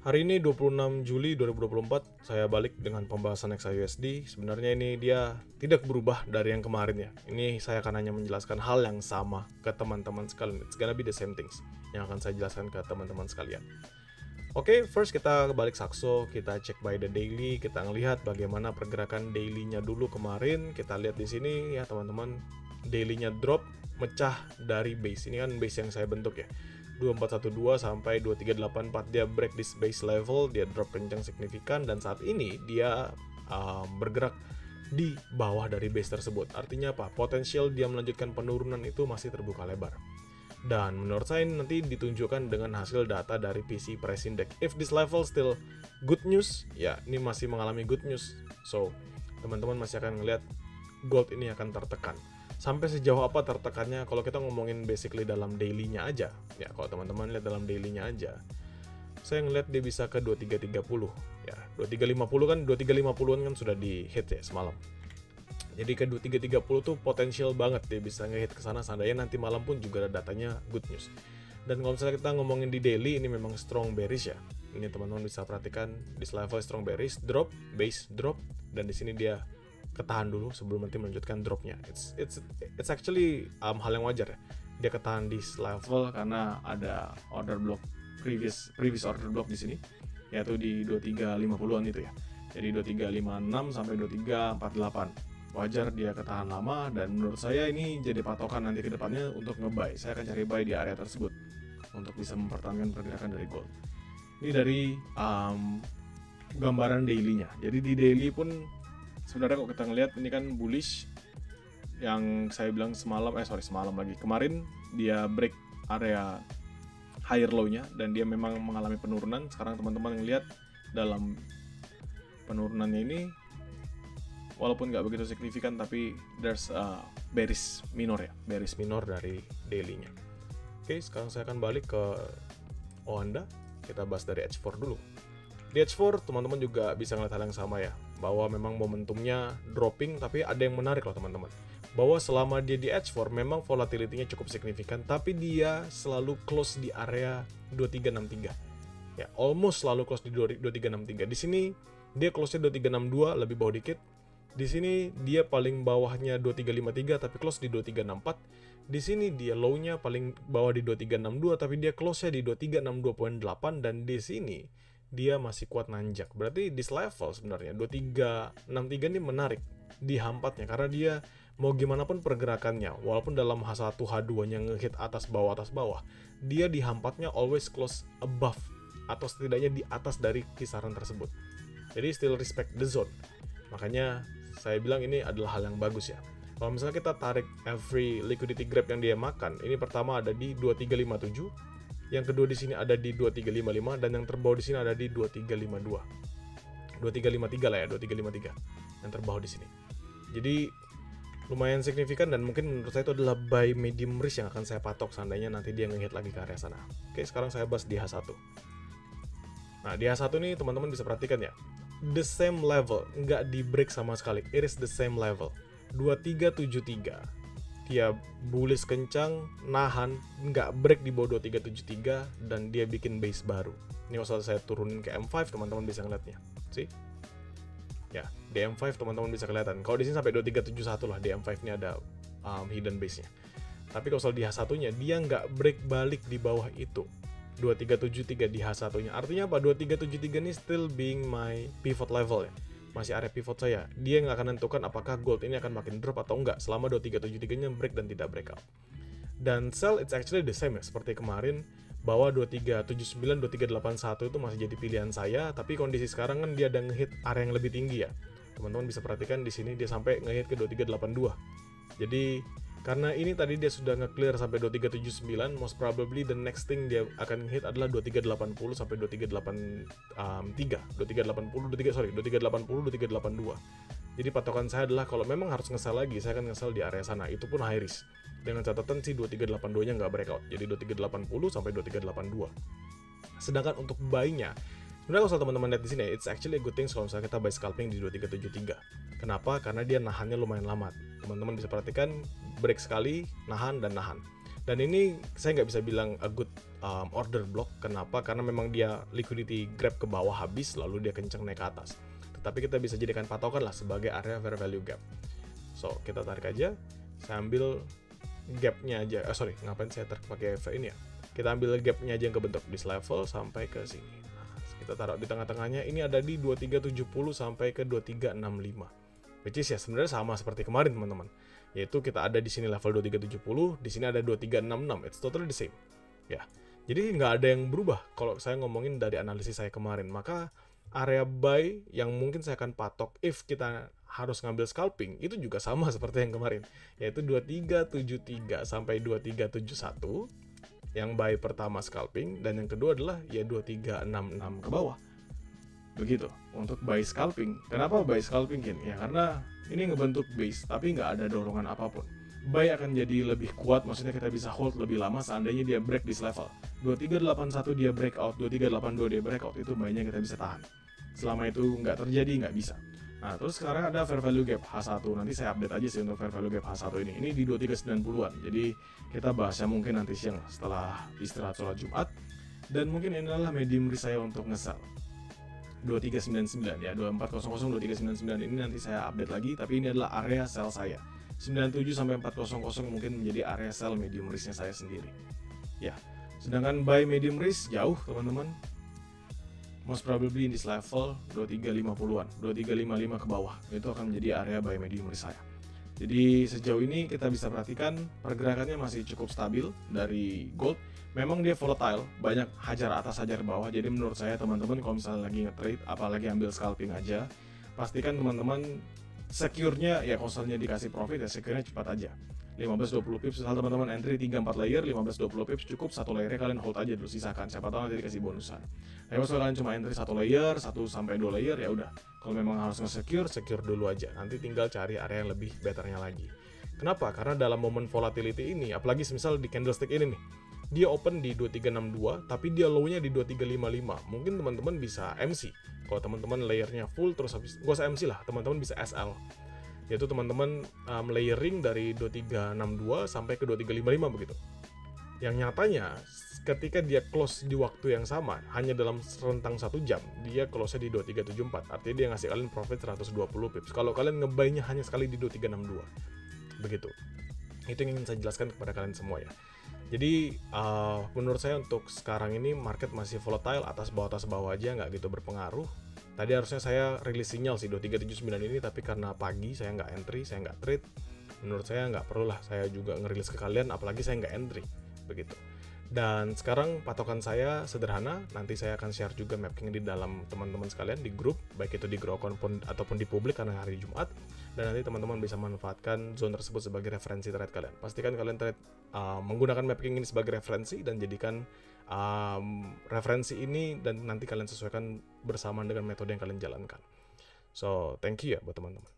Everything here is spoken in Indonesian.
Hari ini 26 Juli 2024, saya balik dengan pembahasan XAUSD. Sebenarnya ini dia tidak berubah dari yang kemarin ya. Ini saya akan hanya menjelaskan hal yang sama ke teman-teman sekalian. It's gonna be the same things yang akan saya jelaskan ke teman-teman sekalian. Oke, first kita balik Saxo, kita cek by the daily, kita ngelihat bagaimana pergerakan daily-nya dulu kemarin. Kita lihat di sini ya teman-teman, daily-nya drop, mecah dari base. Ini kan base yang saya bentuk ya. 2412 sampai 2384 dia break this base level, dia drop kencang signifikan dan saat ini dia bergerak di bawah dari base tersebut. Artinya apa? Potensial dia melanjutkan penurunan itu masih terbuka lebar. Dan menurut saya nanti ditunjukkan dengan hasil data dari PC Price Index. If this level still good news, ya ini masih mengalami good news. So, teman-teman masih akan ngelihat gold ini akan tertekan. Sampai sejauh apa tertekannya kalau kita ngomongin basically dalam daily-nya aja. Ya, kalau teman-teman lihat dalam daily-nya aja. Saya ngelihat dia bisa ke 2330 ya. 2350 kan 2350-an kan sudah di hit ya semalam. Jadi ke 2330 tuh potensial banget dia bisa nge-hit ke sana seandainya nanti malam pun juga ada datanya good news. Dan kalau misalnya kita ngomongin di daily ini memang strong bearish ya. Ini teman-teman bisa perhatikan di level strong bearish, drop, base drop dan di sini dia ketahan dulu sebelum nanti melanjutkan dropnya. It's actually hal yang wajar ya. Dia ketahan di level karena ada order block previous order block di sini yaitu di 2350-an itu ya. Jadi 2356 sampai 2348. Wajar dia ketahan lama dan menurut saya ini jadi patokan nanti ke depannya untuk nge-buy. Saya akan cari buy di area tersebut untuk bisa mempertahankan pergerakan dari gold. Ini dari gambaran daily-nya. Jadi di daily pun sebenarnya kalau kita ngelihat ini kan bullish yang saya bilang semalam kemarin dia break area higher low-nya dan dia memang mengalami penurunan. Sekarang teman-teman ngelihat dalam penurunannya ini walaupun nggak begitu signifikan tapi there's a bearish minor dari daily-nya. Oke, sekarang saya akan balik ke Oanda. Kita bahas dari H4 dulu. Di H4 teman-teman juga bisa ngeliat hal yang sama ya, bahwa memang momentumnya dropping tapi ada yang menarik loh teman-teman. Bahwa selama dia di H4 memang volatility-nya cukup signifikan tapi dia selalu close di area 2363. Ya, almost selalu close di 2363. Di sini dia close-nya 2362, lebih bawah dikit. Di sini dia paling bawahnya 2353 tapi close di 2364. Di sini dia low-nya paling bawah di 2362 tapi dia close-nya di 2362.8 dan di sini dia masih kuat nanjak. Berarti di level sebenarnya 2363 ini menarik di hampatnya karena dia mau gimana pun pergerakannya walaupun dalam H1 H2-nya ngehit atas bawah, dia di hampatnya always close above atau setidaknya di atas dari kisaran tersebut. Jadi still respect the zone. Makanya saya bilang ini adalah hal yang bagus ya. Kalau misalnya kita tarik every liquidity grab yang dia makan, ini pertama ada di 2357, yang kedua di sini ada di 2355 dan yang terbawah di sini ada di 2352. 2353 lah ya, 2353 yang terbawah di sini. Jadi lumayan signifikan dan mungkin menurut saya itu adalah buy medium risk yang akan saya patok seandainya nanti dia nge-hit lagi ke area sana. Oke, sekarang saya bahas di H1. Nah, di H1 ini teman-teman bisa perhatikan ya. The same level, nggak di break sama sekali. It is the same level. 2373. Dia bullish kencang, nahan, nggak break di bawah 2373 dan dia bikin base baru. Ini kalau saya turunin ke M5 teman-teman bisa ngeliatnya. See? Ya, di M5 teman-teman bisa kelihatan. Kalau di sini sampai 2371 lah, di M5 ini ada hidden base-nya. Tapi kalau di H1-nya dia nggak break balik di bawah itu. 2373 di H1-nya. Artinya apa? 2373 ini still being my pivot level ya. Masih area pivot saya. Dia nggak akan menentukan apakah gold ini akan makin drop atau enggak selama 2373-nya break dan tidak breakout. Dan sell it's actually the same ya, seperti kemarin bahwa 2379, 2381 itu masih jadi pilihan saya, tapi kondisi sekarang kan dia ada nge-hit area yang lebih tinggi ya. Teman-teman bisa perhatikan di sini dia sampai nge-hit ke 2382. Jadi karena ini tadi dia sudah nge-clear sampai 2379, most probably the next thing dia akan hit adalah 2380 sampai 2383. 2382. Jadi patokan saya adalah kalau memang harus nge-sell lagi, saya akan nge-sell di area sana. Itu pun high risk. Dengan catatan sih 2382-nya nggak breakout. Jadi 2380 sampai 2382. Sedangkan untuk buy-nya, sebenarnya kalau teman-teman lihat di sini, it's actually a good thing kalau misalnya kita buy scalping di 2373. Kenapa? Karena dia nahannya lumayan lama. Teman-teman bisa perhatikan break sekali, nahan dan nahan. Dan ini saya nggak bisa bilang a good order block. Kenapa? Karena memang dia liquidity grab ke bawah habis, lalu dia kenceng naik ke atas. Tetapi kita bisa jadikan patokan lah sebagai area fair value gap. So, kita tarik aja. Saya ambil gapnya aja. Ngapain saya tarik pakai ini ya? Kita ambil gapnya aja yang kebentuk di level sampai ke sini. Nah, kita taruh di tengah-tengahnya. Ini ada di 2370 sampai ke 2365. Which is ya sebenarnya sama seperti kemarin, teman-teman. Yaitu kita ada di sini level 2370, di sini ada 2366. It's totally the same. Ya. Jadi nggak ada yang berubah kalau saya ngomongin dari analisis saya kemarin. Maka area buy yang mungkin saya akan patok if kita harus ngambil scalping itu juga sama seperti yang kemarin, yaitu 2373 sampai 2371 yang buy pertama scalping, dan yang kedua adalah ya 2366 ke bawah. Begitu untuk buy scalping. Kenapa buy scalping, Kin? Ya karena ini ngebentuk base tapi nggak ada dorongan apapun. Buy akan jadi lebih kuat, maksudnya kita bisa hold lebih lama seandainya dia break di level 2381 dia breakout, 2382 dia breakout, itu buy-nya kita bisa tahan. Selama itu nggak terjadi, nggak bisa. Nah, terus sekarang ada fair value gap H1. Nanti saya update aja sih untuk fair value gap H1 ini. Ini di 2390-an. Jadi kita bahasnya mungkin nanti siang setelah istirahat sholat Jumat. Dan mungkin ini adalah medium risk saya untuk nge-sell. 2399 ya, 2400 2399 ini nanti saya update lagi, tapi ini adalah area sell saya. 97 sampai 400 mungkin menjadi area sell medium risk-nya saya sendiri. Ya. Sedangkan buy medium risk jauh, teman-teman. Most probably in this level 2350-an, 2355 ke bawah. Itu akan menjadi area buy medium risk saya. Jadi sejauh ini kita bisa perhatikan pergerakannya masih cukup stabil dari gold. Memang dia volatile, banyak hajar atas hajar bawah. Jadi menurut saya teman-teman kalau misalnya lagi nge-trade, apalagi ambil scalping aja, pastikan teman-teman secure-nya ya, kalau misalnya dikasih profit ya secure-nya cepat aja. 15-20 pips, misal teman-teman entry 3-4 layer, 15-20 pips cukup, satu layernya kalian hold aja dulu, sisakan, siapa tahu nanti dikasih bonusan. Tapi kalau kalian cuma entry 1 layer, 1-2 layer, ya udah. Kalau memang harus nge-secure, secure dulu aja, nanti tinggal cari area yang lebih betternya lagi. Kenapa? Karena dalam momen volatility ini, apalagi misal di candlestick ini nih, dia open di 2362, tapi dia low-nya di 2355. Mungkin teman-teman bisa MC. Kalau teman-teman layernya full, terus habis, gak usah MC lah, teman-teman bisa SL. Yaitu teman-teman layering dari 2362 sampai ke 2355 begitu. Yang nyatanya ketika dia close di waktu yang sama, hanya dalam rentang 1 jam, dia close-nya di 2374. Artinya dia ngasih kalian profit 120 pips. Kalau kalian ngebuy-nya hanya sekali di 2362. Begitu. Itu yang ingin saya jelaskan kepada kalian semua ya. Jadi menurut saya untuk sekarang ini market masih volatile, atas bawah aja, nggak gitu berpengaruh. Tadi harusnya saya rilis sinyal sih 2379 ini, tapi karena pagi saya nggak entry, saya nggak trade. Menurut saya nggak perlu lah saya juga ngerilis ke kalian, apalagi saya nggak entry, begitu. Dan sekarang patokan saya sederhana, nanti saya akan share juga mapping di dalam teman-teman sekalian di grup, baik itu di grup ataupun di publik karena hari Jumat. Dan nanti teman-teman bisa manfaatkan zone tersebut sebagai referensi trade kalian. Pastikan kalian trade menggunakan mapping ini sebagai referensi dan jadikan referensi ini dan nanti kalian sesuaikan bersamaan dengan metode yang kalian jalankan. So, thank you ya buat teman-teman.